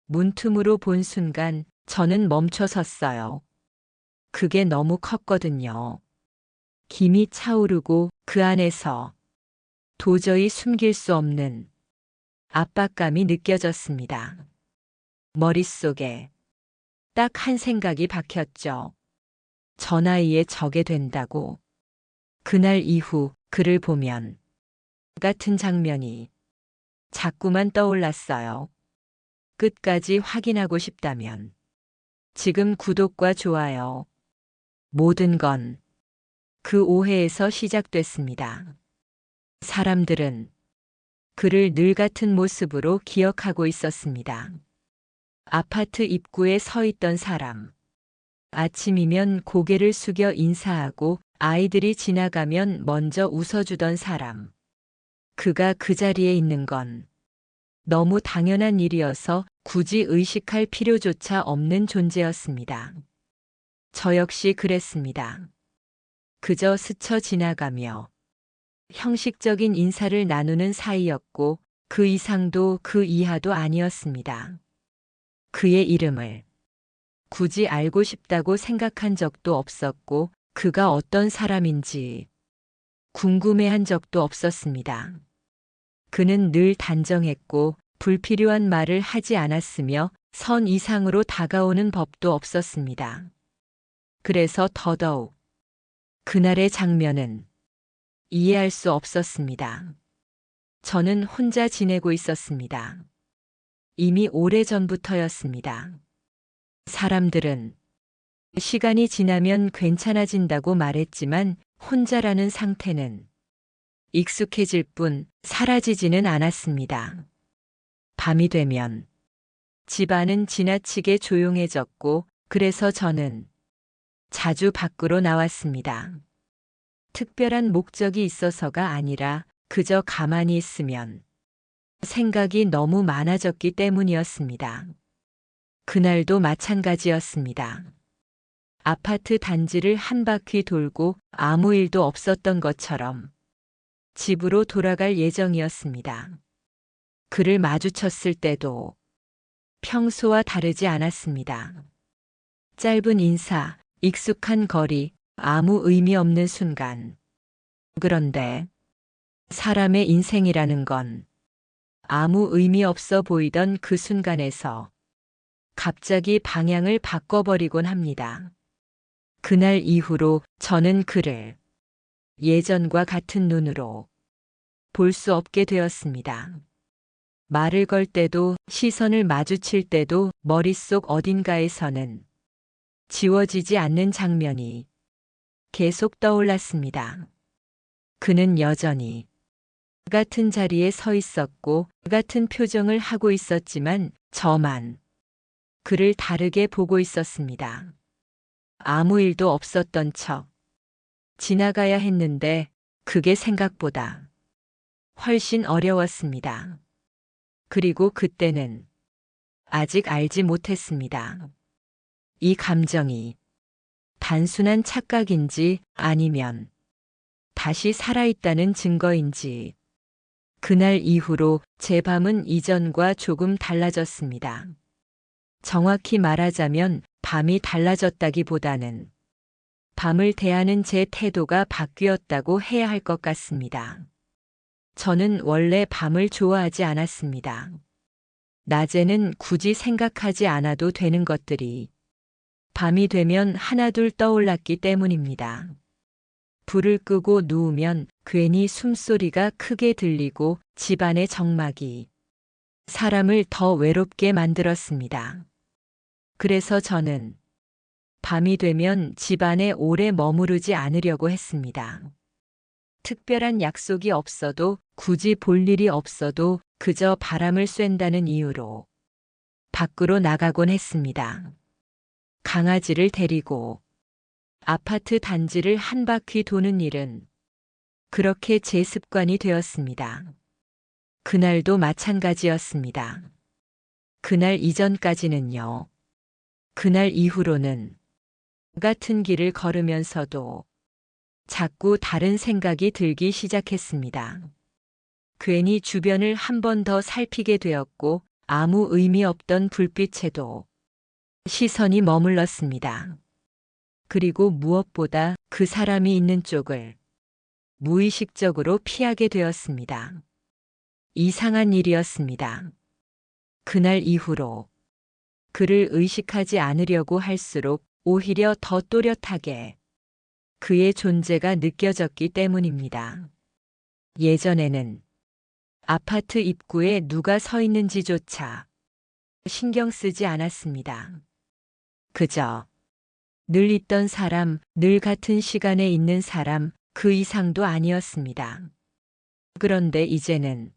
문틈으로 본 순간 저는 멈춰 섰어요. 그게 너무 컸거든요. 김이 차오르고 그 안에서 도저히 숨길 수 없는 압박감이 느껴졌습니다. 머릿속에 딱 한 생각이 박혔죠. 저 나이에 저게 된다고. 그날 이후 그를 보면 같은 장면이 자꾸만 떠올랐어요. 끝까지 확인하고 싶다면 지금 구독과 좋아요. 모든 건 그 오해에서 시작됐습니다. 사람들은 그를 늘 같은 모습으로 기억하고 있었습니다. 아파트 입구에 서 있던 사람. 아침이면 고개를 숙여 인사하고 아이들이 지나가면 먼저 웃어주던 사람. 그가 그 자리에 있는 건 너무 당연한 일이어서 굳이 의식할 필요조차 없는 존재였습니다. 저 역시 그랬습니다. 그저 스쳐 지나가며 형식적인 인사를 나누는 사이였고 그 이상도 그 이하도 아니었습니다. 그의 이름을 굳이 알고 싶다고 생각한 적도 없었고 그가 어떤 사람인지 궁금해한 적도 없었습니다. 그는 늘 단정했고 불필요한 말을 하지 않았으며 선 이상으로 다가오는 법도 없었습니다. 그래서 더더욱 그날의 장면은 이해할 수 없었습니다. 저는 혼자 지내고 있었습니다. 이미 오래전부터였습니다. 사람들은 시간이 지나면 괜찮아진다고 말했지만 혼자라는 상태는 익숙해질 뿐 사라지지는 않았습니다. 밤이 되면 집안은 지나치게 조용해졌고 그래서 저는 자주 밖으로 나왔습니다. 특별한 목적이 있어서가 아니라 그저 가만히 있으면 생각이 너무 많아졌기 때문이었습니다. 그날도 마찬가지였습니다. 아파트 단지를 한 바퀴 돌고 아무 일도 없었던 것처럼 집으로 돌아갈 예정이었습니다. 그를 마주쳤을 때도 평소와 다르지 않았습니다. 짧은 인사, 익숙한 거리, 아무 의미 없는 순간. 그런데 사람의 인생이라는 건 아무 의미 없어 보이던 그 순간에서 갑자기 방향을 바꿔버리곤 합니다. 그날 이후로 저는 그를 예전과 같은 눈으로 볼 수 없게 되었습니다. 말을 걸 때도 시선을 마주칠 때도 머릿속 어딘가에서는 지워지지 않는 장면이 계속 떠올랐습니다. 그는 여전히 같은 자리에 서 있었고 같은 표정을 하고 있었지만 저만 그를 다르게 보고 있었습니다. 아무 일도 없었던 척 지나가야 했는데 그게 생각보다 훨씬 어려웠습니다. 그리고 그때는 아직 알지 못했습니다. 이 감정이 단순한 착각인지 아니면 다시 살아있다는 증거인지. 그날 이후로 제 밤은 이전과 조금 달라졌습니다. 정확히 말하자면 밤이 달라졌다기보다는 밤을 대하는 제 태도가 바뀌었다고 해야 할 것 같습니다. 저는 원래 밤을 좋아하지 않았습니다. 낮에는 굳이 생각하지 않아도 되는 것들이 밤이 되면 하나둘 떠올랐기 때문입니다. 불을 끄고 누우면 괜히 숨소리가 크게 들리고 집안의 적막이 사람을 더 외롭게 만들었습니다. 그래서 저는 밤이 되면 집안에 오래 머무르지 않으려고 했습니다. 특별한 약속이 없어도 굳이 볼 일이 없어도 그저 바람을 쐰다는 이유로 밖으로 나가곤 했습니다. 강아지를 데리고 아파트 단지를 한 바퀴 도는 일은 그렇게 제 습관이 되었습니다. 그날도 마찬가지였습니다. 그날 이전까지는요. 그날 이후로는 같은 길을 걸으면서도 자꾸 다른 생각이 들기 시작했습니다. 괜히 주변을 한 번 더 살피게 되었고 아무 의미 없던 불빛에도 시선이 머물렀습니다. 그리고 무엇보다 그 사람이 있는 쪽을 무의식적으로 피하게 되었습니다. 이상한 일이었습니다. 그날 이후로 그를 의식하지 않으려고 할수록 오히려 더 또렷하게 그의 존재가 느껴졌기 때문입니다. 예전에는 아파트 입구에 누가 서 있는지조차 신경 쓰지 않았습니다. 그저 늘 있던 사람, 늘 같은 시간에 있는 사람, 그 이상도 아니었습니다. 그런데 이제는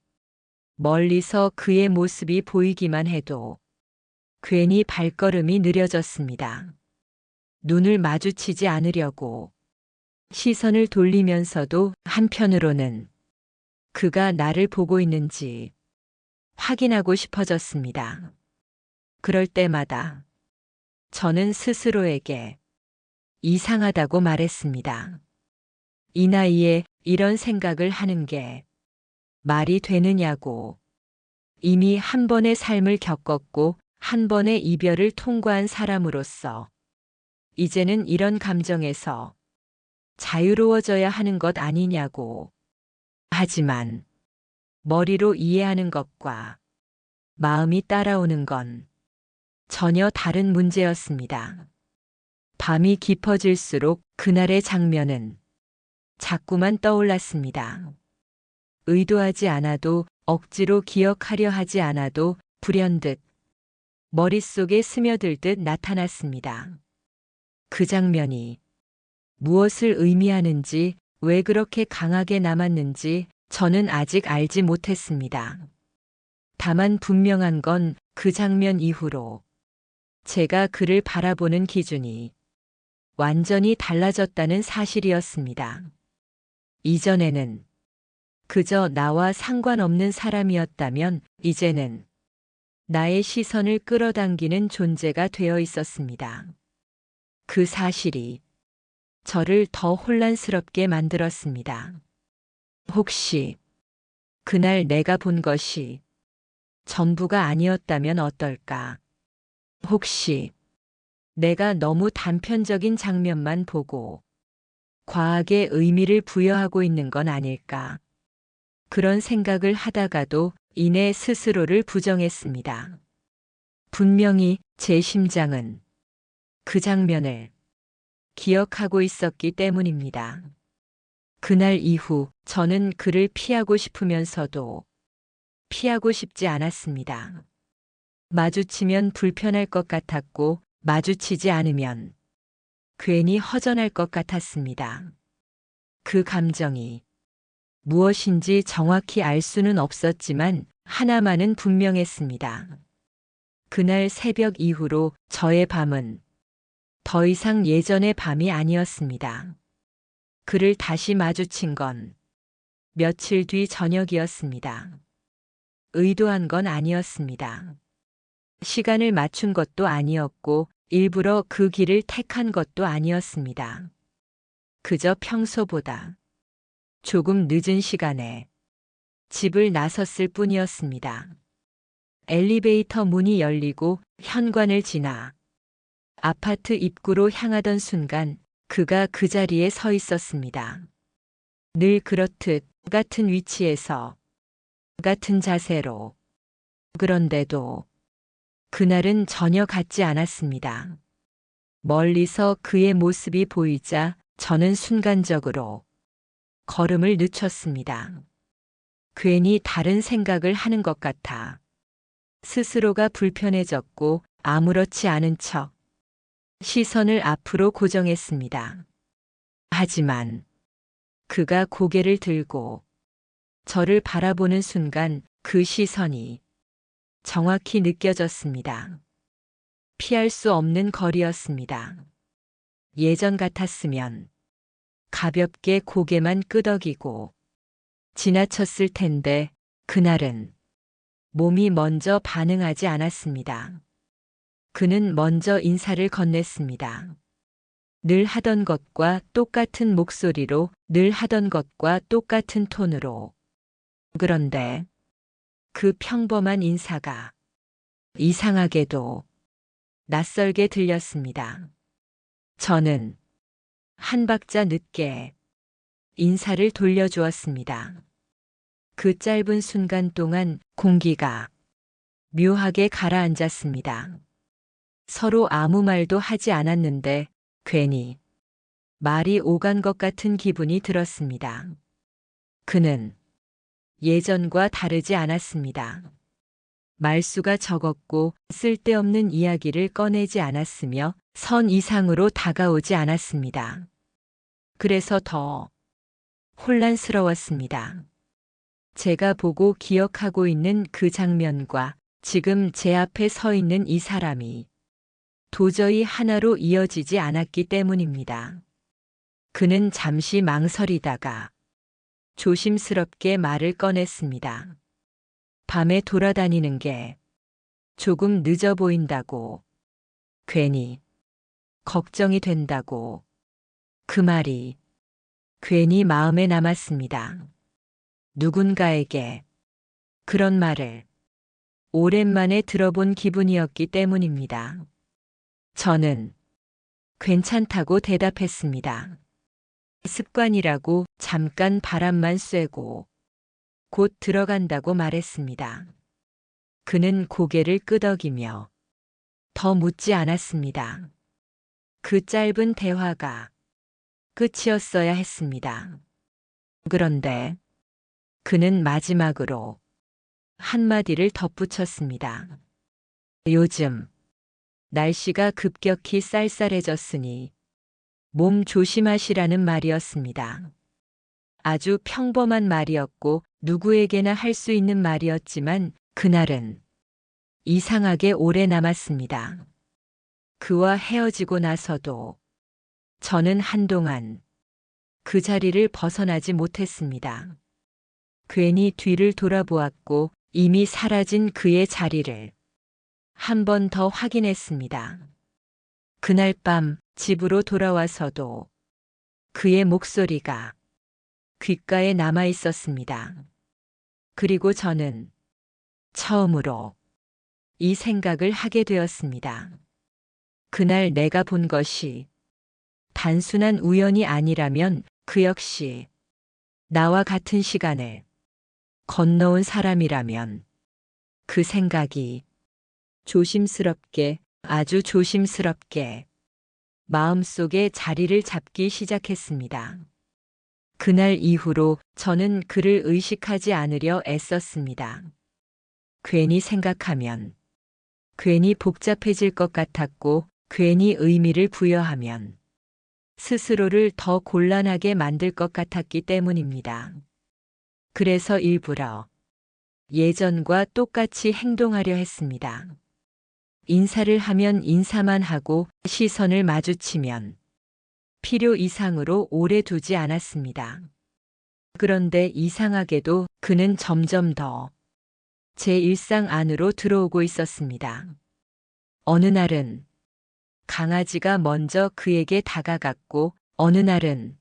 멀리서 그의 모습이 보이기만 해도 괜히 발걸음이 느려졌습니다. 눈을 마주치지 않으려고 시선을 돌리면서도 한편으로는 그가 나를 보고 있는지 확인하고 싶어졌습니다. 그럴 때마다 저는 스스로에게 이상하다고 말했습니다. 이 나이에 이런 생각을 하는 게 말이 되느냐고. 이미 한 번의 삶을 겪었고 한 번의 이별을 통과한 사람으로서 이제는 이런 감정에서 자유로워져야 하는 것 아니냐고. 하지만 머리로 이해하는 것과 마음이 따라오는 건 전혀 다른 문제였습니다. 밤이 깊어질수록 그날의 장면은 자꾸만 떠올랐습니다. 의도하지 않아도 억지로 기억하려 하지 않아도 불현듯 머릿속에 스며들듯 나타났습니다. 그 장면이 무엇을 의미하는지, 왜 그렇게 강하게 남았는지 저는 아직 알지 못했습니다. 다만 분명한 건 그 장면 이후로 제가 그를 바라보는 기준이 완전히 달라졌다는 사실이었습니다. 이전에는 그저 나와 상관없는 사람이었다면 이제는 나의 시선을 끌어당기는 존재가 되어 있었습니다. 그 사실이 저를 더 혼란스럽게 만들었습니다. 혹시 그날 내가 본 것이 전부가 아니었다면 어떨까? 혹시 내가 너무 단편적인 장면만 보고 과하게 의미를 부여하고 있는 건 아닐까? 그런 생각을 하다가도 이내 스스로를 부정했습니다. 분명히 제 심장은 그 장면을 기억하고 있었기 때문입니다. 그날 이후 저는 그를 피하고 싶으면서도 피하고 싶지 않았습니다. 마주치면 불편할 것 같았고 마주치지 않으면 괜히 허전할 것 같았습니다. 그 감정이 무엇인지 정확히 알 수는 없었지만 하나만은 분명했습니다. 그날 새벽 이후로 저의 밤은 더 이상 예전의 밤이 아니었습니다. 그를 다시 마주친 건 며칠 뒤 저녁이었습니다. 의도한 건 아니었습니다. 시간을 맞춘 것도 아니었고 일부러 그 길을 택한 것도 아니었습니다. 그저 평소보다 조금 늦은 시간에 집을 나섰을 뿐이었습니다. 엘리베이터 문이 열리고 현관을 지나 아파트 입구로 향하던 순간 그가 그 자리에 서 있었습니다. 늘 그렇듯 같은 위치에서 같은 자세로. 그런데도 그날은 전혀 같지 않았습니다. 멀리서 그의 모습이 보이자 저는 순간적으로 걸음을 늦췄습니다. 괜히 다른 생각을 하는 것 같아 스스로가 불편해졌고 아무렇지 않은 척 시선을 앞으로 고정했습니다. 하지만 그가 고개를 들고 저를 바라보는 순간 그 시선이 정확히 느껴졌습니다. 피할 수 없는 거리였습니다. 예전 같았으면 가볍게 고개만 끄덕이고 지나쳤을 텐데 그날은 몸이 먼저 반응하지 않았습니다. 그는 먼저 인사를 건넸습니다. 늘 하던 것과 똑같은 목소리로, 늘 하던 것과 똑같은 톤으로. 그런데 그 평범한 인사가 이상하게도 낯설게 들렸습니다. 저는 한 박자 늦게 인사를 돌려주었습니다. 그 짧은 순간 동안 공기가 묘하게 가라앉았습니다. 서로 아무 말도 하지 않았는데 괜히 말이 오간 것 같은 기분이 들었습니다. 그는 예전과 다르지 않았습니다. 말수가 적었고 쓸데없는 이야기를 꺼내지 않았으며 선 이상으로 다가오지 않았습니다. 그래서 더 혼란스러웠습니다. 제가 보고 기억하고 있는 그 장면과 지금 제 앞에 서 있는 이 사람이 도저히 하나로 이어지지 않았기 때문입니다. 그는 잠시 망설이다가 조심스럽게 말을 꺼냈습니다. 밤에 돌아다니는 게 조금 늦어 보인다고, 괜히 걱정이 된다고. 그 말이 괜히 마음에 남았습니다. 누군가에게 그런 말을 오랜만에 들어본 기분이었기 때문입니다. 저는 괜찮다고 대답했습니다. 습관이라고 잠깐 바람만 쐬고 곧 들어간다고 말했습니다. 그는 고개를 끄덕이며 더 묻지 않았습니다. 그 짧은 대화가 끝이었어야 했습니다. 그런데 그는 마지막으로 한마디를 덧붙였습니다. 요즘 날씨가 급격히 쌀쌀해졌으니 몸 조심하시라는 말이었습니다. 아주 평범한 말이었고 누구에게나 할 수 있는 말이었지만 그날은 이상하게 오래 남았습니다. 그와 헤어지고 나서도 저는 한동안 그 자리를 벗어나지 못했습니다. 괜히 뒤를 돌아보았고 이미 사라진 그의 자리를 한 번 더 확인했습니다. 그날 밤 집으로 돌아와서도 그의 목소리가 귓가에 남아 있었습니다. 그리고 저는 처음으로 이 생각을 하게 되었습니다. 그날 내가 본 것이 단순한 우연이 아니라면 그 역시 나와 같은 시간을 건너온 사람이라면 그 생각이 조심스럽게, 아주 조심스럽게 마음속에 자리를 잡기 시작했습니다. 그날 이후로 저는 그를 의식하지 않으려 애썼습니다. 괜히 생각하면 괜히 복잡해질 것 같았고 괜히 의미를 부여하면 스스로를 더 곤란하게 만들 것 같았기 때문입니다. 그래서 일부러 예전과 똑같이 행동하려 했습니다. 인사를 하면 인사만 하고 시선을 마주치면 필요 이상으로 오래 두지 않았습니다. 그런데 이상하게도 그는 점점 더 제 일상 안으로 들어오고 있었습니다. 어느 날은 강아지가 먼저 그에게 다가갔고 어느 날은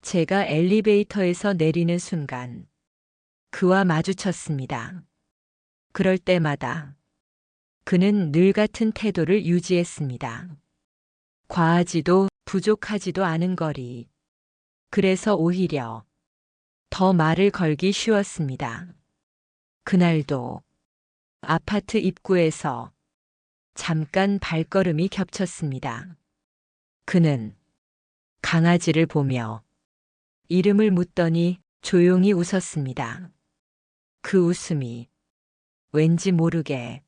제가 엘리베이터에서 내리는 순간 그와 마주쳤습니다. 그럴 때마다 그는 늘 같은 태도를 유지했습니다. 과하지도 부족하지도 않은 거리. 그래서 오히려 더 말을 걸기 쉬웠습니다. 그날도 아파트 입구에서 잠깐 발걸음이 겹쳤습니다. 그는 강아지를 보며 이름을 묻더니 조용히 웃었습니다. 그 웃음이 왠지 모르게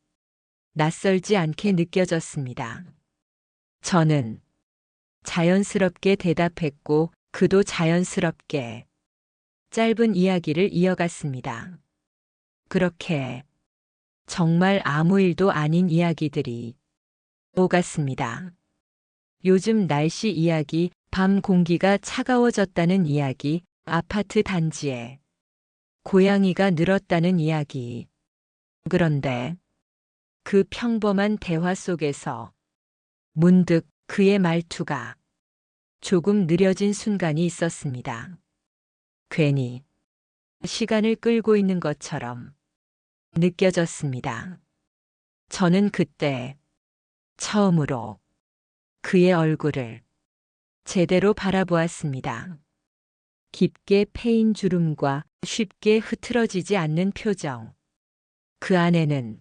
낯설지 않게 느껴졌습니다. 저는 자연스럽게 대답했고 그도 자연스럽게 짧은 이야기를 이어갔습니다. 그렇게 정말 아무 일도 아닌 이야기들이 오갔습니다. 요즘 날씨 이야기, 밤 공기가 차가워졌다는 이야기, 아파트 단지에 고양이가 늘었다는 이야기. 그런데 그 평범한 대화 속에서 문득 그의 말투가 조금 느려진 순간이 있었습니다. 괜히 시간을 끌고 있는 것처럼 느껴졌습니다. 저는 그때 처음으로 그의 얼굴을 제대로 바라보았습니다. 깊게 패인 주름과 쉽게 흐트러지지 않는 표정. 그 안에는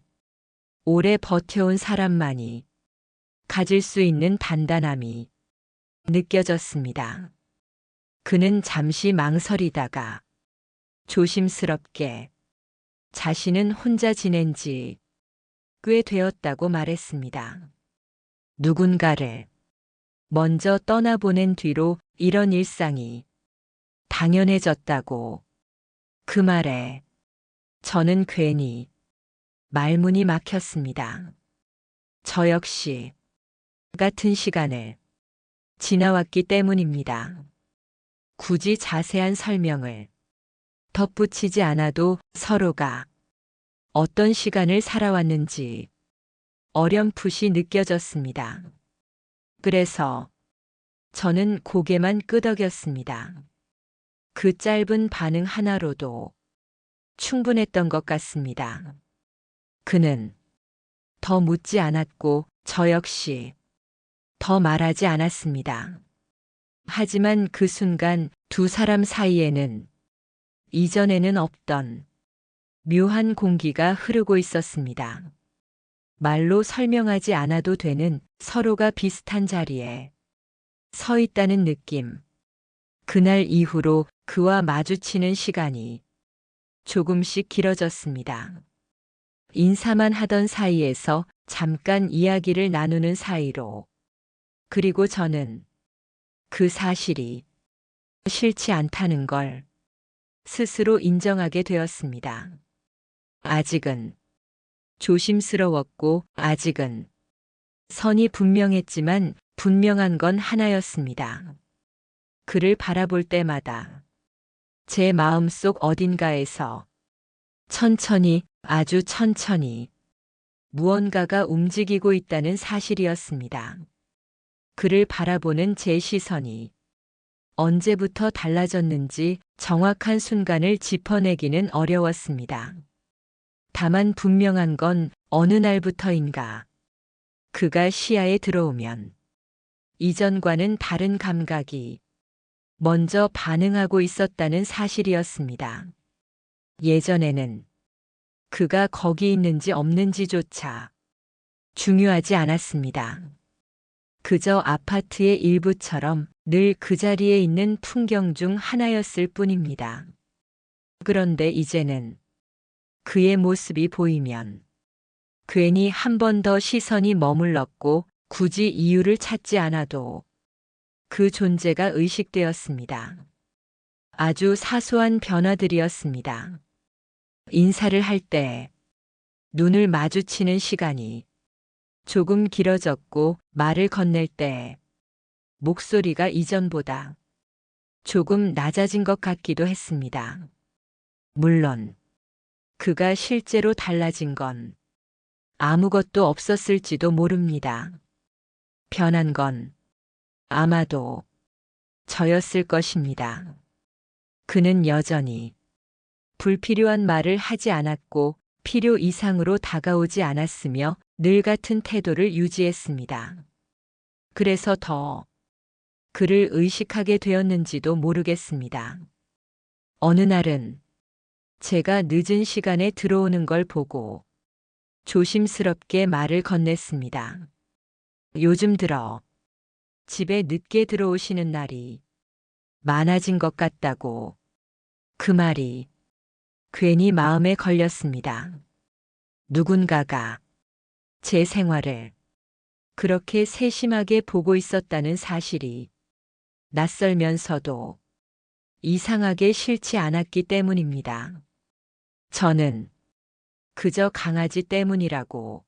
오래 버텨온 사람만이 가질 수 있는 단단함이 느껴졌습니다. 그는 잠시 망설이다가 조심스럽게 자신은 혼자 지낸 지 꽤 되었다고 말했습니다. 누군가를 먼저 떠나보낸 뒤로 이런 일상이 당연해졌다고. 그 말에 저는 괜히 말문이 막혔습니다. 저 역시 같은 시간을 지나왔기 때문입니다. 굳이 자세한 설명을 덧붙이지 않아도 서로가 어떤 시간을 살아왔는지 어렴풋이 느껴졌습니다. 그래서 저는 고개만 끄덕였습니다. 그 짧은 반응 하나로도 충분했던 것 같습니다. 그는 더 묻지 않았고 저 역시 더 말하지 않았습니다. 하지만 그 순간 두 사람 사이에는 이전에는 없던 묘한 공기가 흐르고 있었습니다. 말로 설명하지 않아도 되는 서로가 비슷한 자리에 서 있다는 느낌. 그날 이후로 그와 마주치는 시간이 조금씩 길어졌습니다. 인사만 하던 사이에서 잠깐 이야기를 나누는 사이로. 그리고 저는 그 사실이 싫지 않다는 걸 스스로 인정하게 되었습니다. 아직은 조심스러웠고 아직은 선이 분명했지만 분명한 건 하나였습니다. 그를 바라볼 때마다 제 마음속 어딘가에서 천천히, 아주 천천히 무언가가 움직이고 있다는 사실이었습니다. 그를 바라보는 제 시선이 언제부터 달라졌는지 정확한 순간을 짚어내기는 어려웠습니다. 다만 분명한 건 어느 날부터인가 그가 시야에 들어오면 이전과는 다른 감각이 먼저 반응하고 있었다는 사실이었습니다. 예전에는 그가 거기 있는지 없는지조차 중요하지 않았습니다. 그저 아파트의 일부처럼 늘 그 자리에 있는 풍경 중 하나였을 뿐입니다. 그런데 이제는 그의 모습이 보이면 괜히 한 번 더 시선이 머물렀고 굳이 이유를 찾지 않아도 그 존재가 의식되었습니다. 아주 사소한 변화들이었습니다. 인사를 할 때 눈을 마주치는 시간이 조금 길어졌고 말을 건넬 때 목소리가 이전보다 조금 낮아진 것 같기도 했습니다. 물론 그가 실제로 달라진 건 아무것도 없었을지도 모릅니다. 변한 건 아마도 저였을 것입니다. 그는 여전히 불필요한 말을 하지 않았고 필요 이상으로 다가오지 않았으며 늘 같은 태도를 유지했습니다. 그래서 더 그를 의식하게 되었는지도 모르겠습니다. 어느 날은 제가 늦은 시간에 들어오는 걸 보고 조심스럽게 말을 건넸습니다. 요즘 들어 집에 늦게 들어오시는 날이 많아진 것 같다고. 그 말이 괜히 마음에 걸렸습니다. 누군가가 제 생활을 그렇게 세심하게 보고 있었다는 사실이 낯설면서도 이상하게 싫지 않았기 때문입니다. 저는 그저 강아지 때문이라고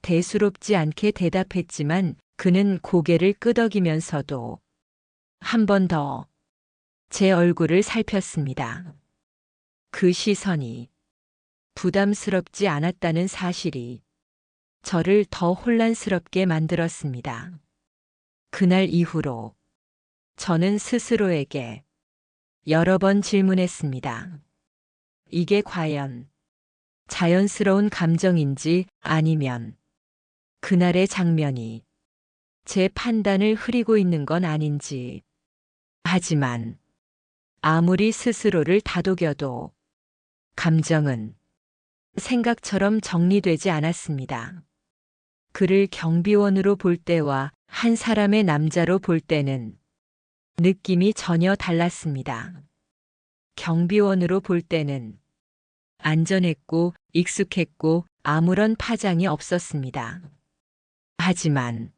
대수롭지 않게 대답했지만 그는 고개를 끄덕이면서도 한 번 더 제 얼굴을 살폈습니다. 그 시선이 부담스럽지 않았다는 사실이 저를 더 혼란스럽게 만들었습니다. 그날 이후로 저는 스스로에게 여러 번 질문했습니다. 이게 과연 자연스러운 감정인지 아니면 그날의 장면이 제 판단을 흐리고 있는 건 아닌지. 하지만 아무리 스스로를 다독여도 감정은 생각처럼 정리되지 않았습니다. 그를 경비원으로 볼 때와 한 사람의 남자로 볼 때는 느낌이 전혀 달랐습니다. 경비원으로 볼 때는 안전했고 익숙했고 아무런 파장이 없었습니다. 하지만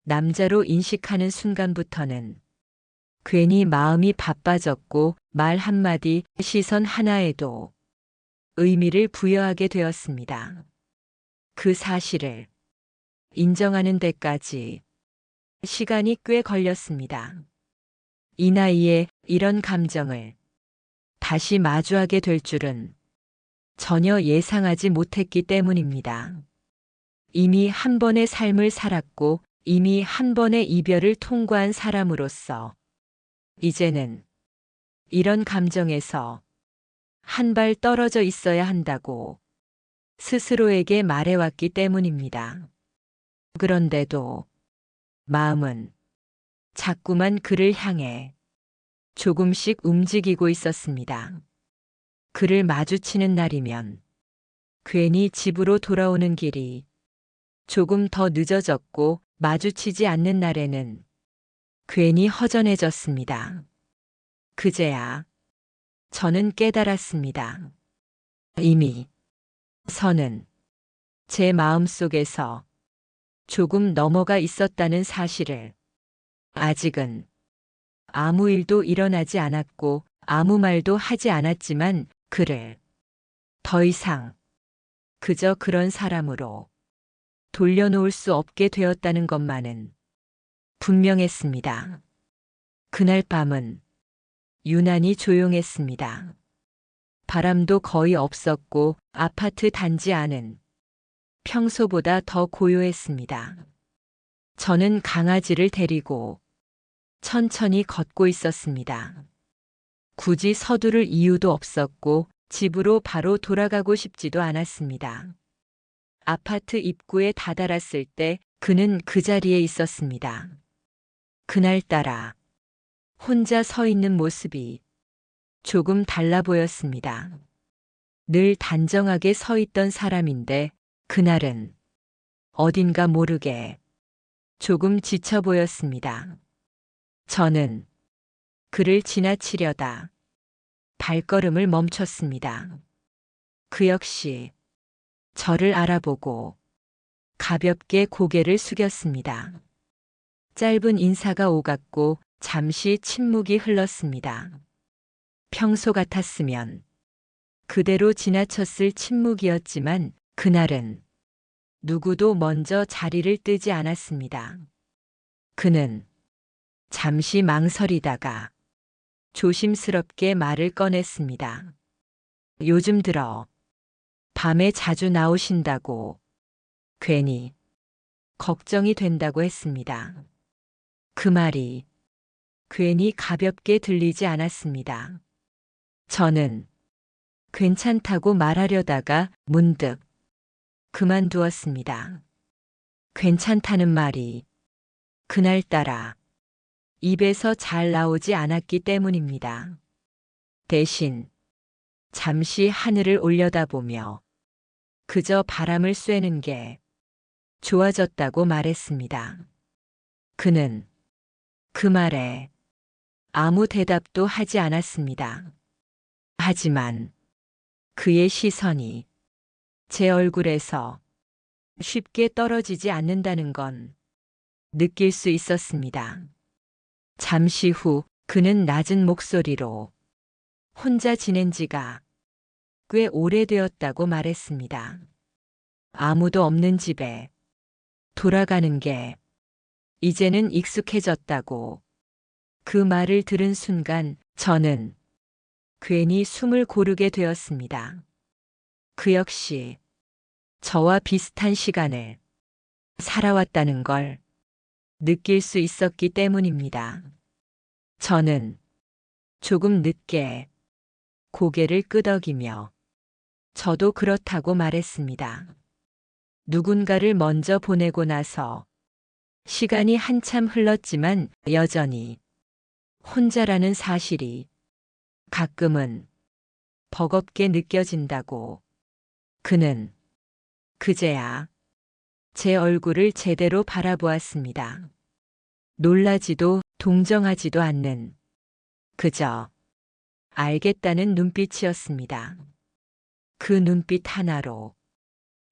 남자로 인식하는 순간부터는 괜히 마음이 바빠졌고 말 한마디, 시선 하나에도 의미를 부여하게 되었습니다. 그 사실을 인정하는 데까지 시간이 꽤 걸렸습니다. 이 나이에 이런 감정을 다시 마주하게 될 줄은 전혀 예상하지 못했기 때문입니다. 이미 한 번의 삶을 살았고 이미 한 번의 이별을 통과한 사람으로서 이제는 이런 감정에서 한 발 떨어져 있어야 한다고 스스로에게 말해왔기 때문입니다. 그런데도 마음은 자꾸만 그를 향해 조금씩 움직이고 있었습니다. 그를 마주치는 날이면 괜히 집으로 돌아오는 길이 조금 더 늦어졌고 마주치지 않는 날에는 괜히 허전해졌습니다. 그제야 저는 깨달았습니다. 이미 선은 제 마음속에서 조금 넘어가 있었다는 사실을. 아직은 아무 일도 일어나지 않았고 아무 말도 하지 않았지만 그를 더 이상 그저 그런 사람으로 돌려놓을 수 없게 되었다는 것만은 분명했습니다. 그날 밤은 유난히 조용했습니다. 바람도 거의 없었고 아파트 단지 안은 평소보다 더 고요했습니다. 저는 강아지를 데리고 천천히 걷고 있었습니다. 굳이 서두를 이유도 없었고 집으로 바로 돌아가고 싶지도 않았습니다. 아파트 입구에 다다랐을 때 그는 그 자리에 있었습니다. 그날따라 혼자 서 있는 모습이 조금 달라 보였습니다. 늘 단정하게 서 있던 사람인데 그날은 어딘가 모르게 조금 지쳐 보였습니다. 저는 그를 지나치려다 발걸음을 멈췄습니다. 그 역시 저를 알아보고 가볍게 고개를 숙였습니다. 짧은 인사가 오갔고 잠시 침묵이 흘렀습니다. 평소 같았으면 그대로 지나쳤을 침묵이었지만 그날은 누구도 먼저 자리를 뜨지 않았습니다. 그는 잠시 망설이다가 조심스럽게 말을 꺼냈습니다. 요즘 들어 밤에 자주 나오신다고 괜히 걱정이 된다고 했습니다. 그 말이 괜히 가볍게 들리지 않았습니다. 저는 괜찮다고 말하려다가 문득 그만두었습니다. 괜찮다는 말이 그날따라 입에서 잘 나오지 않았기 때문입니다. 대신 잠시 하늘을 올려다보며 그저 바람을 쐬는 게 좋아졌다고 말했습니다. 그는 그 말에 아무 대답도 하지 않았습니다. 하지만 그의 시선이 제 얼굴에서 쉽게 떨어지지 않는다는 건 느낄 수 있었습니다. 잠시 후 그는 낮은 목소리로 혼자 지낸 지가 꽤 오래되었다고 말했습니다. 아무도 없는 집에 돌아가는 게 이제는 익숙해졌다고. 그 말을 들은 순간 저는 괜히 숨을 고르게 되었습니다. 그 역시 저와 비슷한 시간을 살아왔다는 걸 느낄 수 있었기 때문입니다. 저는 조금 늦게 고개를 끄덕이며 저도 그렇다고 말했습니다. 누군가를 먼저 보내고 나서 시간이 한참 흘렀지만 여전히 혼자라는 사실이 가끔은 버겁게 느껴진다고. 그는 그제야 제 얼굴을 제대로 바라보았습니다. 놀라지도 동정하지도 않는 그저 알겠다는 눈빛이었습니다. 그 눈빛 하나로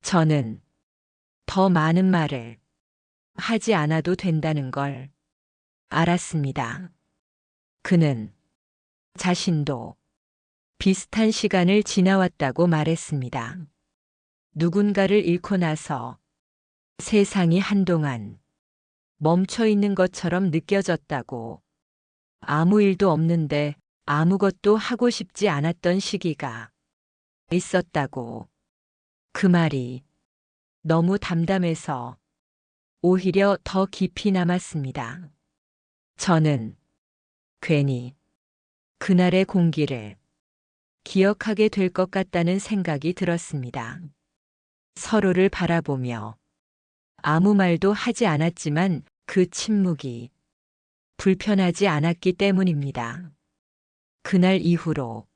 저는 더 많은 말을 하지 않아도 된다는 걸 알았습니다. 그는 자신도 비슷한 시간을 지나왔다고 말했습니다. 누군가를 잃고 나서 세상이 한동안 멈춰 있는 것처럼 느껴졌다고. 아무 일도 없는데 아무것도 하고 싶지 않았던 시기가 있었다고. 그 말이 너무 담담해서 오히려 더 깊이 남았습니다. 저는 괜히 그날의 공기를 기억하게 될 것 같다는 생각이 들었습니다. 서로를 바라보며 아무 말도 하지 않았지만 그 침묵이 불편하지 않았기 때문입니다. 그날 이후로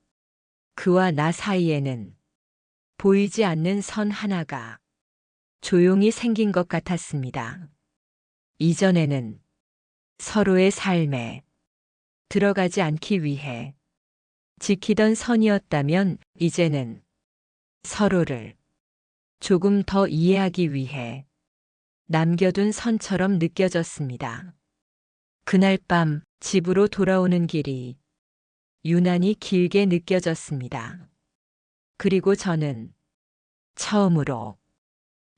그와 나 사이에는 보이지 않는 선 하나가 조용히 생긴 것 같았습니다. 이전에는 서로의 삶에 들어가지 않기 위해 지키던 선이었다면 이제는 서로를 조금 더 이해하기 위해 남겨둔 선처럼 느껴졌습니다. 그날 밤 집으로 돌아오는 길이 유난히 길게 느껴졌습니다. 그리고 저는 처음으로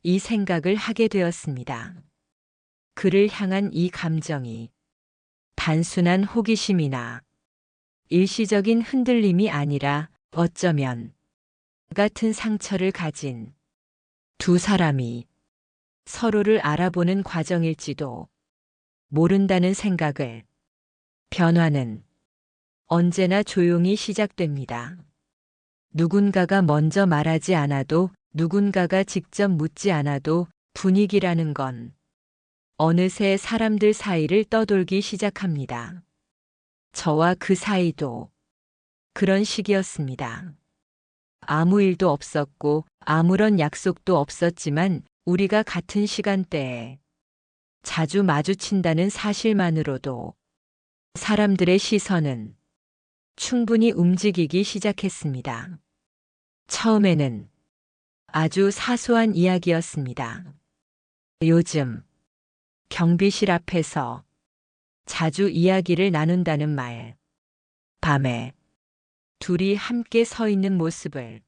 이 생각을 하게 되었습니다. 그를 향한 이 감정이 단순한 호기심이나 일시적인 흔들림이 아니라 어쩌면 같은 상처를 가진 두 사람이 서로를 알아보는 과정일지도 모른다는 생각을. 변화는 언제나 조용히 시작됩니다. 누군가가 먼저 말하지 않아도, 누군가가 직접 묻지 않아도 분위기라는 건 어느새 사람들 사이를 떠돌기 시작합니다. 저와 그 사이도 그런 시기였습니다. 아무 일도 없었고 아무런 약속도 없었지만 우리가 같은 시간대에 자주 마주친다는 사실만으로도 사람들의 시선은 충분히 움직이기 시작했습니다. 처음에는 아주 사소한 이야기였습니다. 요즘 경비실 앞에서 자주 이야기를 나눈다는 말, 밤에 둘이 함께 서 있는 모습을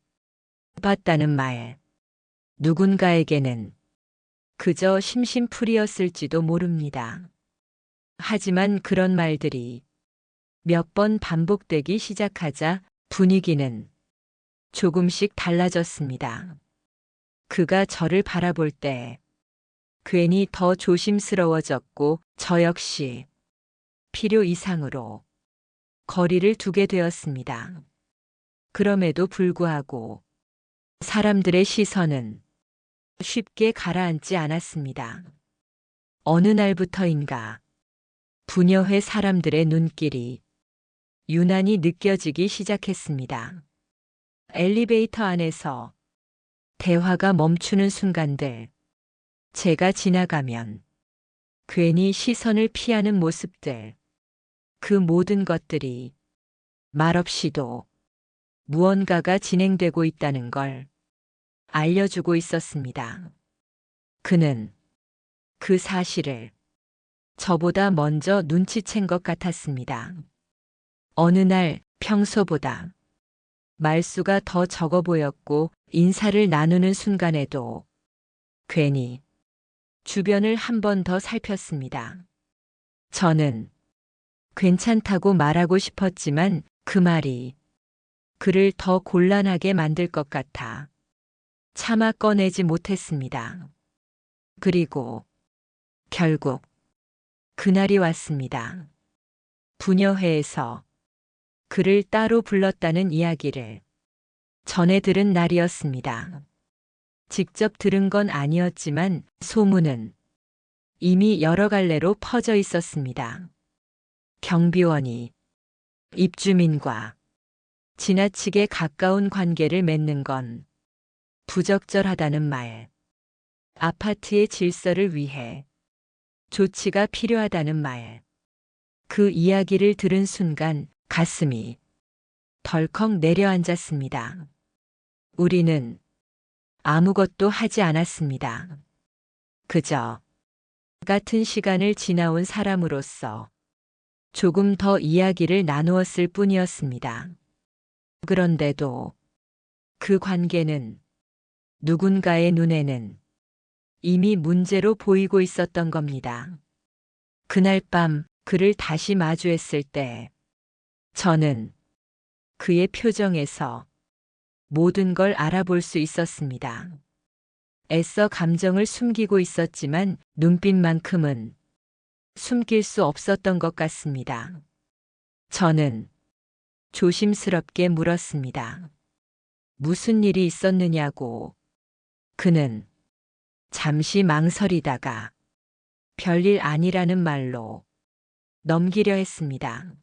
봤다는 말, 누군가에게는 그저 심심풀이였을지도 모릅니다. 하지만 그런 말들이 몇 번 반복되기 시작하자 분위기는 조금씩 달라졌습니다. 그가 저를 바라볼 때 괜히 더 조심스러워졌고 저 역시 필요 이상으로 거리를 두게 되었습니다. 그럼에도 불구하고 사람들의 시선은 쉽게 가라앉지 않았습니다. 어느 날부터인가 부녀회 사람들의 눈길이 유난히 느껴지기 시작했습니다. 엘리베이터 안에서 대화가 멈추는 순간들, 제가 지나가면 괜히 시선을 피하는 모습들, 그 모든 것들이 말없이도 무언가가 진행되고 있다는 걸 알려주고 있었습니다. 그는 그 사실을 저보다 먼저 눈치챈 것 같았습니다. 어느 날 평소보다 말수가 더 적어 보였고 인사를 나누는 순간에도 괜히 주변을 한 번 더 살폈습니다. 저는 괜찮다고 말하고 싶었지만 그 말이 그를 더 곤란하게 만들 것 같아 차마 꺼내지 못했습니다. 그리고 결국 그날이 왔습니다. 부녀회에서 그를 따로 불렀다는 이야기를 전에 들은 날이었습니다. 직접 들은 건 아니었지만 소문은 이미 여러 갈래로 퍼져 있었습니다. 경비원이 입주민과 지나치게 가까운 관계를 맺는 건 부적절하다는 말, 아파트의 질서를 위해 조치가 필요하다는 말, 그 이야기를 들은 순간 가슴이 덜컥 내려앉았습니다. 우리는 아무것도 하지 않았습니다. 그저 같은 시간을 지나온 사람으로서 조금 더 이야기를 나누었을 뿐이었습니다. 그런데도 그 관계는 누군가의 눈에는 이미 문제로 보이고 있었던 겁니다. 그날 밤 그를 다시 마주했을 때 저는 그의 표정에서 모든 걸 알아볼 수 있었습니다. 애써 감정을 숨기고 있었지만 눈빛만큼은 숨길 수 없었던 것 같습니다. 저는 조심스럽게 물었습니다. 무슨 일이 있었느냐고. 그는 잠시 망설이다가 별일 아니라는 말로 넘기려 했습니다.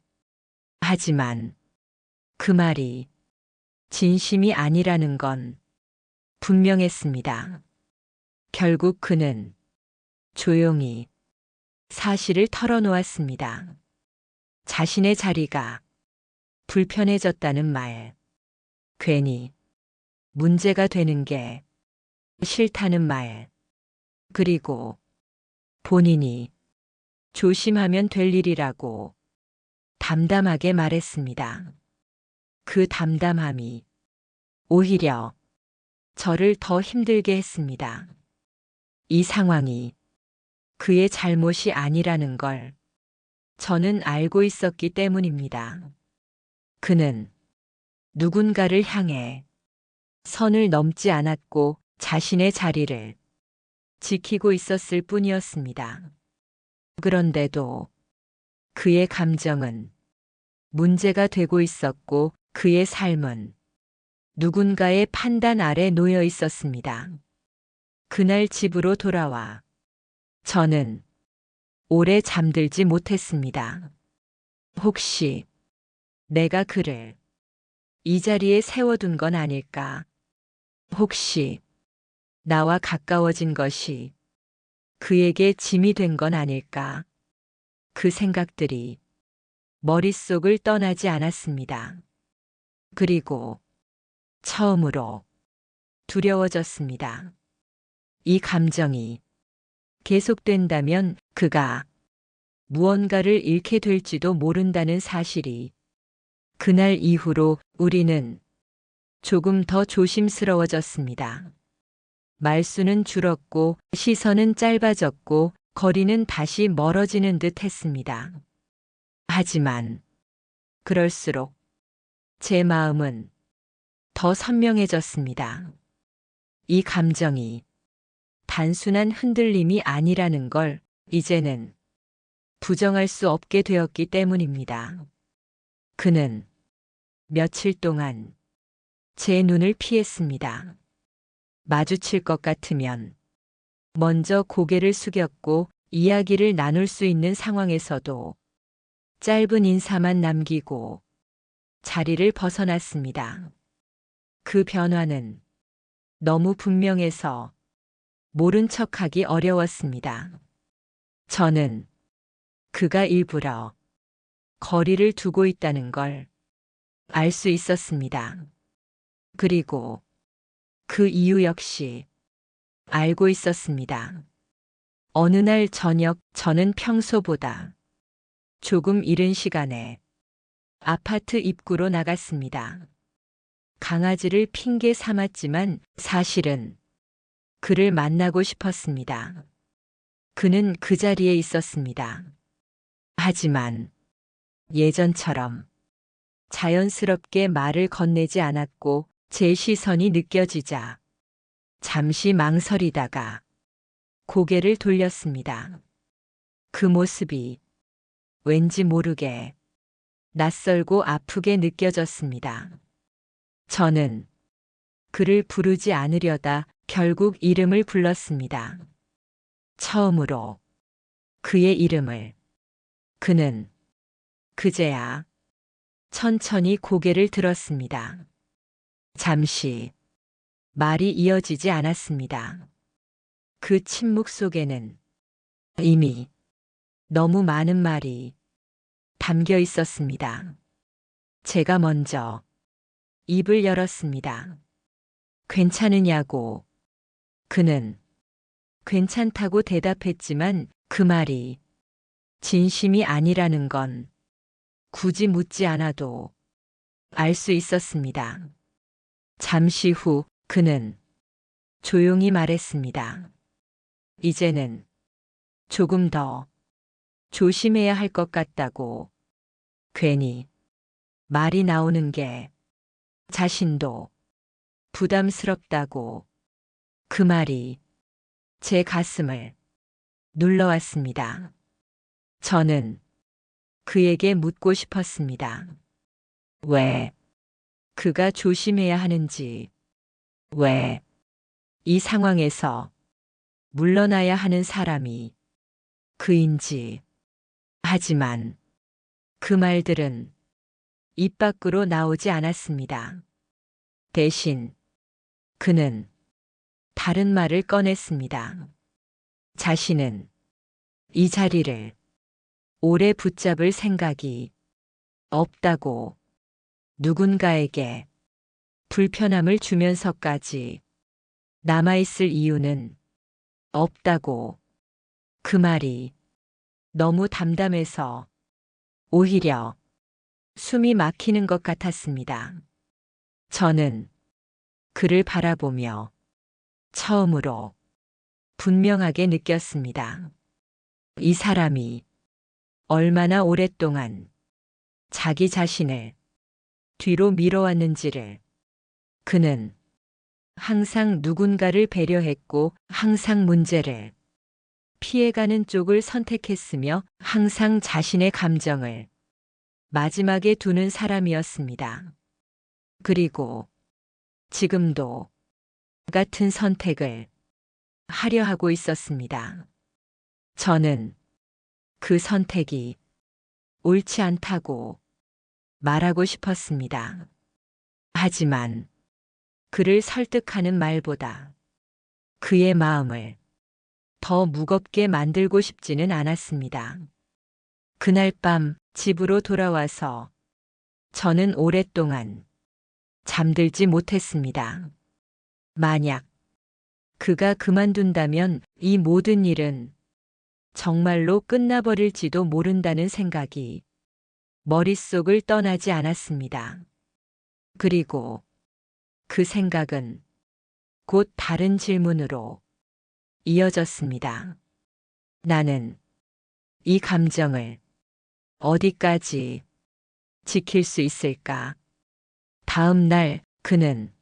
하지만 그 말이 진심이 아니라는 건 분명했습니다. 결국 그는 조용히 사실을 털어놓았습니다. 자신의 자리가 불편해졌다는 말, 괜히 문제가 되는 게 싫다는 말, 그리고 본인이 조심하면 될 일이라고 담담하게 말했습니다. 그 담담함이 오히려 저를 더 힘들게 했습니다. 이 상황이 그의 잘못이 아니라는 걸 저는 알고 있었기 때문입니다. 그는 누군가를 향해 선을 넘지 않았고 자신의 자리를 지키고 있었을 뿐이었습니다. 그런데도 그의 감정은 문제가 되고 있었고 그의 삶은 누군가의 판단 아래 놓여 있었습니다. 그날 집으로 돌아와 저는 오래 잠들지 못했습니다. 혹시 내가 그를 이 자리에 세워둔 건 아닐까? 혹시 나와 가까워진 것이 그에게 짐이 된 건 아닐까? 그 생각들이 머릿속을 떠나지 않았습니다. 그리고 처음으로 두려워졌습니다. 이 감정이 계속된다면 그가 무언가를 잃게 될지도 모른다는 사실이 그날 이후로 우리는 조금 더 조심스러워졌습니다. 말수는 줄었고 시선은 짧아졌고 거리는 다시 멀어지는 듯 했습니다. 하지만 그럴수록 제 마음은 더 선명해졌습니다. 이 감정이 단순한 흔들림이 아니라는 걸 이제는 부정할 수 없게 되었기 때문입니다. 그는 며칠 동안 제 눈을 피했습니다. 마주칠 것 같으면 먼저 고개를 숙였고 이야기를 나눌 수 있는 상황에서도 짧은 인사만 남기고 자리를 벗어났습니다. 그 변화는 너무 분명해서 모른 척하기 어려웠습니다. 저는 그가 일부러 거리를 두고 있다는 걸 알 수 있었습니다. 그리고 그 이유 역시 알고 있었습니다. 어느 날 저녁 저는 평소보다 조금 이른 시간에 아파트 입구로 나갔습니다. 강아지를 핑계 삼았지만 사실은 그를 만나고 싶었습니다. 그는 그 자리에 있었습니다. 하지만 예전처럼 자연스럽게 말을 건네지 않았고 제 시선이 느껴지자 잠시 망설이다가 고개를 돌렸습니다. 그 모습이 왠지 모르게 낯설고 아프게 느껴졌습니다. 저는 그를 부르지 않으려다 결국 이름을 불렀습니다. 처음으로 그의 이름을. 그는 그제야 천천히 고개를 들었습니다. 잠시 말이 이어지지 않았습니다. 그 침묵 속에는 이미 너무 많은 말이 담겨 있었습니다. 제가 먼저 입을 열었습니다. 괜찮으냐고. 그는 괜찮다고 대답했지만 그 말이 진심이 아니라는 건 굳이 묻지 않아도 알 수 있었습니다. 잠시 후 그는 조용히 말했습니다. 이제는 조금 더 조심해야 할 것 같다고. 괜히 말이 나오는 게 자신도 부담스럽다고. 그 말이 제 가슴을 눌러왔습니다. 저는 그에게 묻고 싶었습니다. 왜 그가 조심해야 하는지, 왜 이 상황에서 물러나야 하는 사람이 그인지. 하지만 그 말들은 입 밖으로 나오지 않았습니다. 대신 그는 다른 말을 꺼냈습니다. 자신은 이 자리를 오래 붙잡을 생각이 없다고. 누군가에게 불편함을 주면서까지 남아있을 이유는 없다고. 그 말이 너무 담담해서 오히려 숨이 막히는 것 같았습니다. 저는 그를 바라보며 처음으로 분명하게 느꼈습니다. 이 사람이 얼마나 오랫동안 자기 자신을 뒤로 밀어왔는지를. 그는 항상 누군가를 배려했고 항상 문제를 피해가는 쪽을 선택했으며 항상 자신의 감정을 마지막에 두는 사람이었습니다. 그리고 지금도 같은 선택을 하려 하고 있었습니다. 저는 그 선택이 옳지 않다고 말하고 싶었습니다. 하지만 그를 설득하는 말보다 그의 마음을 더 무겁게 만들고 싶지는 않았습니다. 그날 밤 집으로 돌아와서 저는 오랫동안 잠들지 못했습니다. 만약 그가 그만둔다면 이 모든 일은 정말로 끝나버릴지도 모른다는 생각이 머릿속을 떠나지 않았습니다. 그리고 그 생각은 곧 다른 질문으로 이어졌습니다. 나는 이 감정을 어디까지 지킬 수 있을까? 다음 날 그는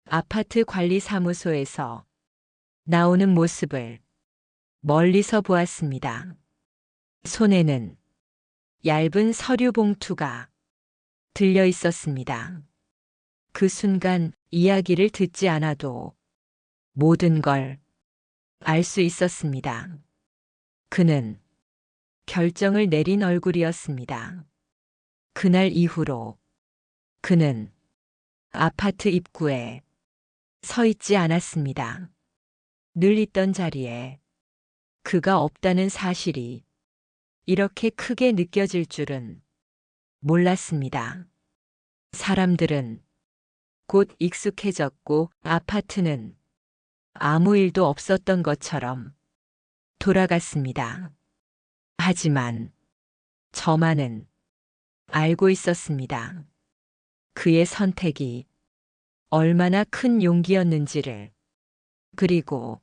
아파트 관리사무소에서 나오는 모습을 멀리서 보았습니다. 손에는 얇은 서류 봉투가 들려 있었습니다. 그 순간 이야기를 듣지 않아도 모든 걸 알 수 있었습니다. 그는 결정을 내린 얼굴이었습니다. 그날 이후로 그는 아파트 입구에 서 있지 않았습니다. 늘 있던 자리에 그가 없다는 사실이 이렇게 크게 느껴질 줄은 몰랐습니다. 사람들은 곧 익숙해졌고 아파트는 아무 일도 없었던 것처럼 돌아갔습니다. 하지만 저만은 알고 있었습니다. 그의 선택이 얼마나 큰 용기였는지를. 그리고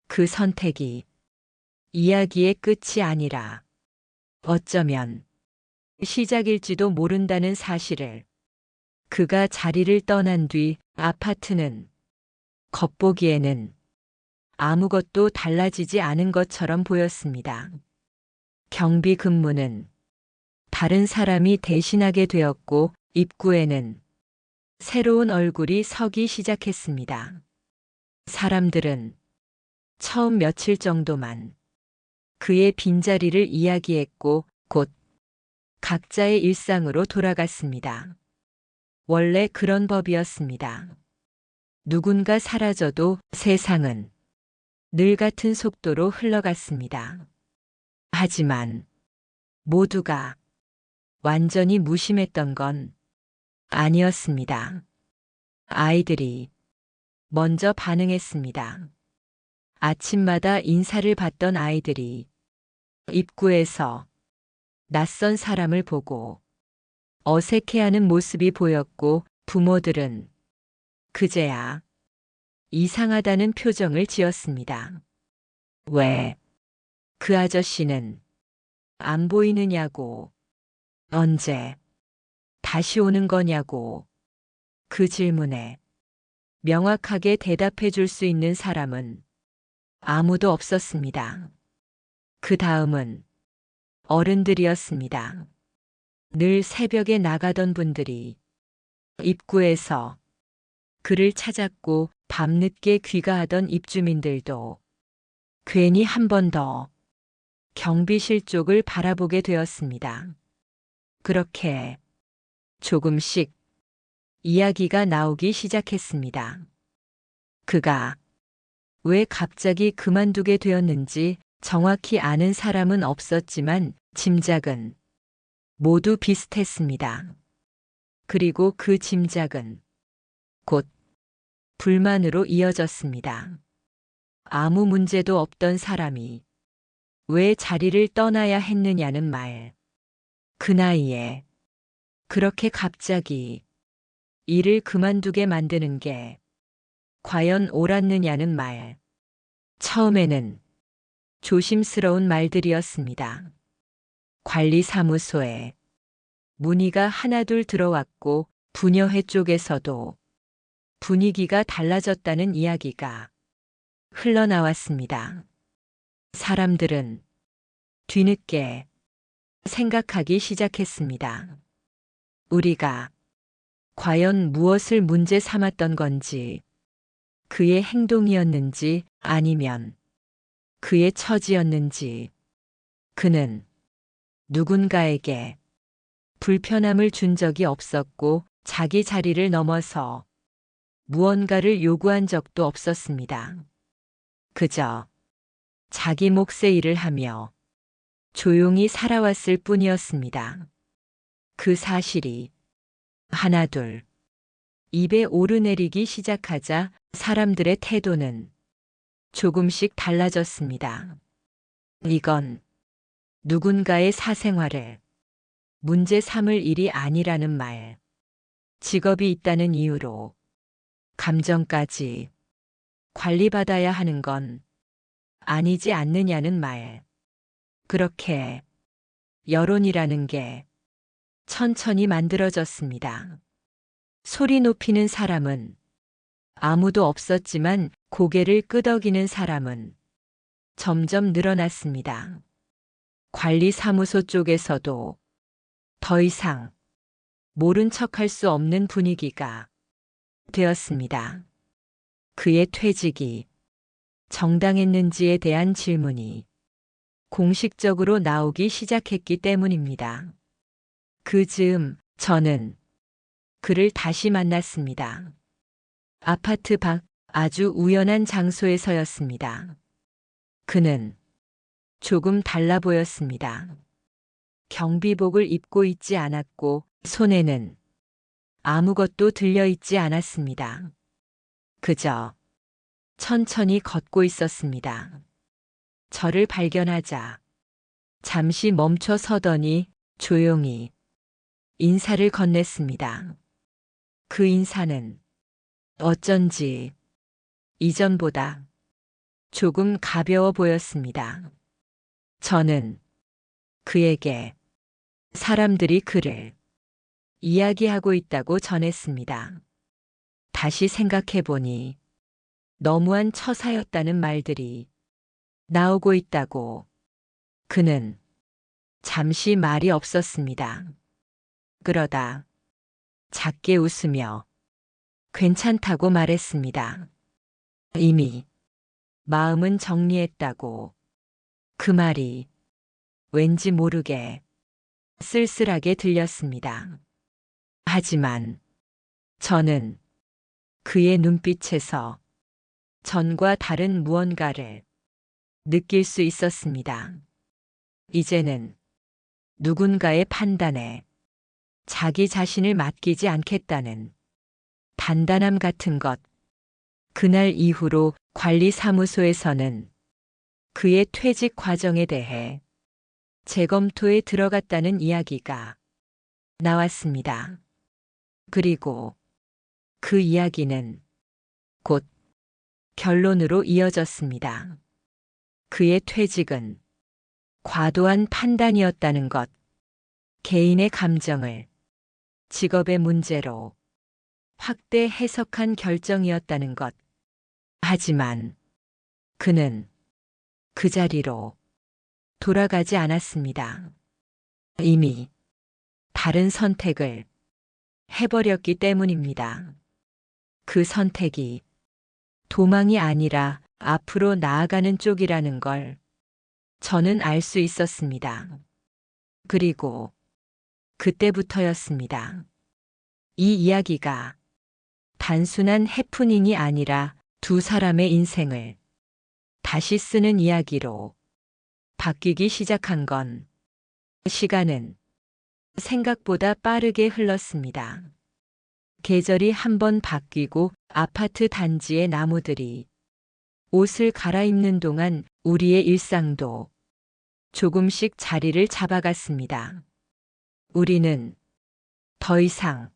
그 선택이 이야기의 끝이 아니라 어쩌면 시작일지도 모른다는 사실을. 그가 자리를 떠난 뒤 아파트는 겉보기에는 아무것도 달라지지 않은 것처럼 보였습니다. 경비 근무는 다른 사람이 대신하게 되었고 입구에는 새로운 얼굴이 서기 시작했습니다. 사람들은 처음 며칠 정도만 그의 빈자리를 이야기했고 곧 각자의 일상으로 돌아갔습니다. 원래 그런 법이었습니다. 누군가 사라져도 세상은 늘 같은 속도로 흘러갔습니다. 하지만 모두가 완전히 무심했던 건 아니었습니다. 아이들이 먼저 반응했습니다. 아침마다 인사를 받던 아이들이 입구에서 낯선 사람을 보고 어색해하는 모습이 보였고 부모들은 그제야 이상하다는 표정을 지었습니다. 왜 그 아저씨는 안 보이느냐고, 언제 다시 오는 거냐고, 그 질문에 명확하게 대답해 줄 수 있는 사람은 아무도 없었습니다. 그 다음은 어른들이었습니다. 늘 새벽에 나가던 분들이 입구에서 그를 찾았고 밤늦게 귀가하던 입주민들도 괜히 한 번 더 경비실 쪽을 바라보게 되었습니다. 그렇게 조금씩 이야기가 나오기 시작했습니다. 그가 왜 갑자기 그만두게 되었는지 정확히 아는 사람은 없었지만 짐작은 모두 비슷했습니다. 그리고 그 짐작은 곧 불만으로 이어졌습니다. 아무 문제도 없던 사람이 왜 자리를 떠나야 했느냐는 말. 그 나이에 그렇게 갑자기 일을 그만두게 만드는 게 과연 옳았느냐는 말. 처음에는 조심스러운 말들이었습니다. 관리사무소에 문의가 하나둘 들어왔고 부녀회 쪽에서도 분위기가 달라졌다는 이야기가 흘러나왔습니다. 사람들은 뒤늦게 생각하기 시작했습니다. 우리가 과연 무엇을 문제 삼았던 건지, 그의 행동이었는지 아니면 그의 처지였는지, 그는 누군가에게 불편함을 준 적이 없었고 자기 자리를 넘어서 무언가를 요구한 적도 없었습니다. 그저 자기 몫의 일을 하며 조용히 살아왔을 뿐이었습니다. 그 사실이 하나둘 입에 오르내리기 시작하자 사람들의 태도는 조금씩 달라졌습니다. 이건 누군가의 사생활을 문제 삼을 일이 아니라는 말, 직업이 있다는 이유로 감정까지 관리받아야 하는 건 아니지 않느냐는 말. 그렇게 여론이라는 게 천천히 만들어졌습니다. 소리 높이는 사람은 아무도 없었지만 고개를 끄덕이는 사람은 점점 늘어났습니다. 관리사무소 쪽에서도 더 이상 모른 척할 수 없는 분위기가 되었습니다. 그의 퇴직이 정당했는지에 대한 질문이 공식적으로 나오기 시작했기 때문입니다. 그 즈음 저는 그를 다시 만났습니다. 아파트 밖 아주 우연한 장소에서였습니다. 그는 조금 달라 보였습니다. 경비복을 입고 있지 않았고 손에는 아무것도 들려 있지 않았습니다. 그저 천천히 걷고 있었습니다. 저를 발견하자 잠시 멈춰 서더니 조용히 인사를 건넸습니다. 그 인사는 어쩐지 이전보다 조금 가벼워 보였습니다. 저는 그에게 사람들이 그를 이야기하고 있다고 전했습니다. 다시 생각해보니 너무한 처사였다는 말들이 나오고 있다고. 그는 잠시 말이 없었습니다. 그러다 작게 웃으며 괜찮다고 말했습니다. 이미 마음은 정리했다고. 그 말이 왠지 모르게 쓸쓸하게 들렸습니다. 하지만 저는 그의 눈빛에서 전과 다른 무언가를 느낄 수 있었습니다. 이제는 누군가의 판단에 자기 자신을 맡기지 않겠다는 단단함 같은 것. 그날 이후로 관리사무소에서는 그의 퇴직 과정에 대해 재검토에 들어갔다는 이야기가 나왔습니다. 그리고 그 이야기는 곧 결론으로 이어졌습니다. 그의 퇴직은 과도한 판단이었다는 것, 개인의 감정을 직업의 문제로 확대 해석한 결정이었다는 것. 하지만 그는 그 자리로 돌아가지 않았습니다. 이미 다른 선택을 해버렸기 때문입니다. 그 선택이 도망이 아니라 앞으로 나아가는 쪽이라는 걸 저는 알 수 있었습니다. 그리고 그때부터였습니다. 이 이야기가 단순한 해프닝이 아니라 두 사람의 인생을 다시 쓰는 이야기로 바뀌기 시작한 건. 시간은 생각보다 빠르게 흘렀습니다. 계절이 한번 바뀌고 아파트 단지의 나무들이 옷을 갈아입는 동안 우리의 일상도 조금씩 자리를 잡아갔습니다. 우리는 더 이상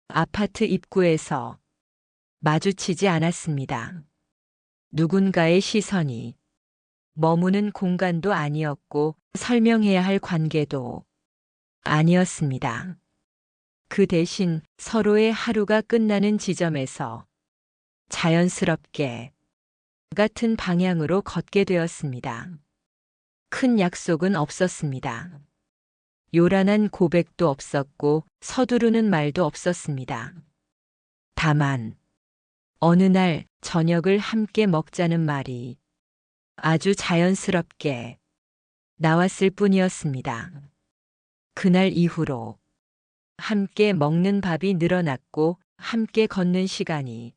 아파트 입구에서 마주치지 않았습니다. 누군가의 시선이 머무는 공간도 아니었고 설명해야 할 관계도 아니었습니다. 그 대신 서로의 하루가 끝나는 지점에서 자연스럽게 같은 방향으로 걷게 되었습니다. 큰 약속은 없었습니다. 요란한 고백도 없었고 서두르는 말도 없었습니다. 다만 어느 날 저녁을 함께 먹자는 말이 아주 자연스럽게 나왔을 뿐이었습니다. 그날 이후로 함께 먹는 밥이 늘어났고 함께 걷는 시간이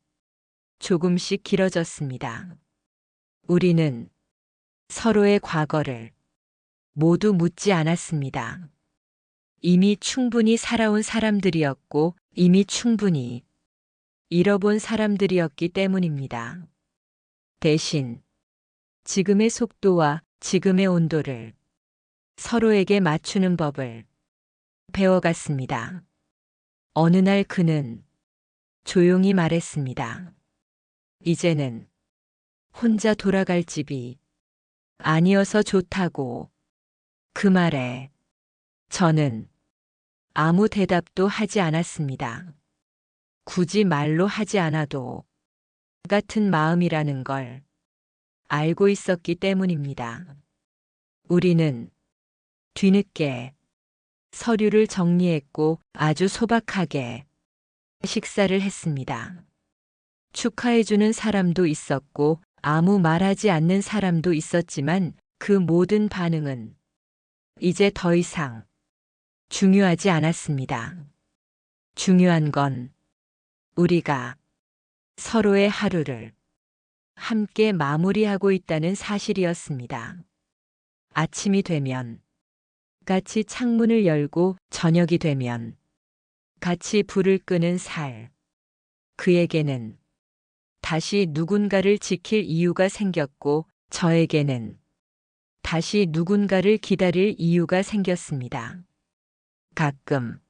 조금씩 길어졌습니다. 우리는 서로의 과거를 모두 묻지 않았습니다. 이미 충분히 살아온 사람들이었고 이미 충분히 잃어본 사람들이었기 때문입니다. 대신 지금의 속도와 지금의 온도를 서로에게 맞추는 법을 배워갔습니다. 어느 날 그는 조용히 말했습니다. 이제는 혼자 돌아갈 집이 아니어서 좋다고. 그 말에 저는 아무 대답도 하지 않았습니다. 굳이 말로 하지 않아도 같은 마음이라는 걸 알고 있었기 때문입니다. 우리는 뒤늦게 서류를 정리했고 아주 소박하게 식사를 했습니다. 축하해주는 사람도 있었고 아무 말하지 않는 사람도 있었지만 그 모든 반응은 이제 더 이상 중요하지 않았습니다. 중요한 건 우리가 서로의 하루를 함께 마무리하고 있다는 사실이었습니다. 아침이 되면 같이 창문을 열고 저녁이 되면 같이 불을 끄는 살. 그에게는 다시 누군가를 지킬 이유가 생겼고 저에게는 다시 누군가를 기다릴 이유가 생겼습니다. 가끔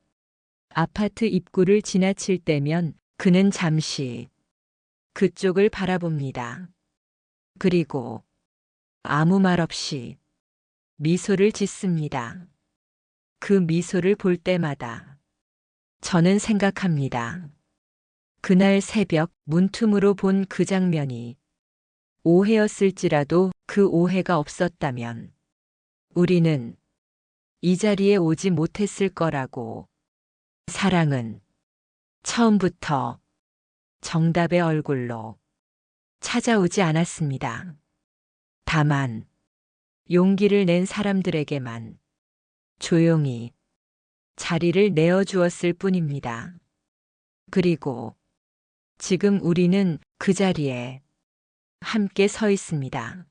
아파트 입구를 지나칠 때면 그는 잠시 그쪽을 바라봅니다. 그리고 아무 말 없이 미소를 짓습니다. 그 미소를 볼 때마다 저는 생각합니다. 그날 새벽 문틈으로 본 그 장면이 오해였을지라도 그 오해가 없었다면 우리는 이 자리에 오지 못했을 거라고. 사랑은 처음부터 정답의 얼굴로 찾아오지 않았습니다. 다만 용기를 낸 사람들에게만 조용히 자리를 내어주었을 뿐입니다. 그리고 지금 우리는 그 자리에 함께 서 있습니다.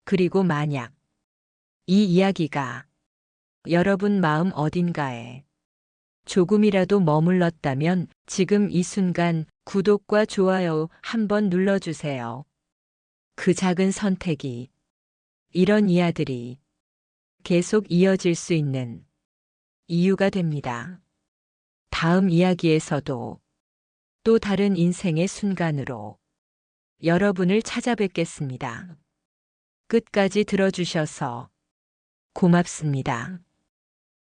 그리고 만약 이 이야기가 여러분 마음 어딘가에 조금이라도 머물렀다면 지금 이 순간 구독과 좋아요 한번 눌러주세요. 그 작은 선택이 이런 이야기들이 계속 이어질 수 있는 이유가 됩니다. 다음 이야기에서도 또 다른 인생의 순간으로 여러분을 찾아뵙겠습니다. 끝까지 들어주셔서 고맙습니다.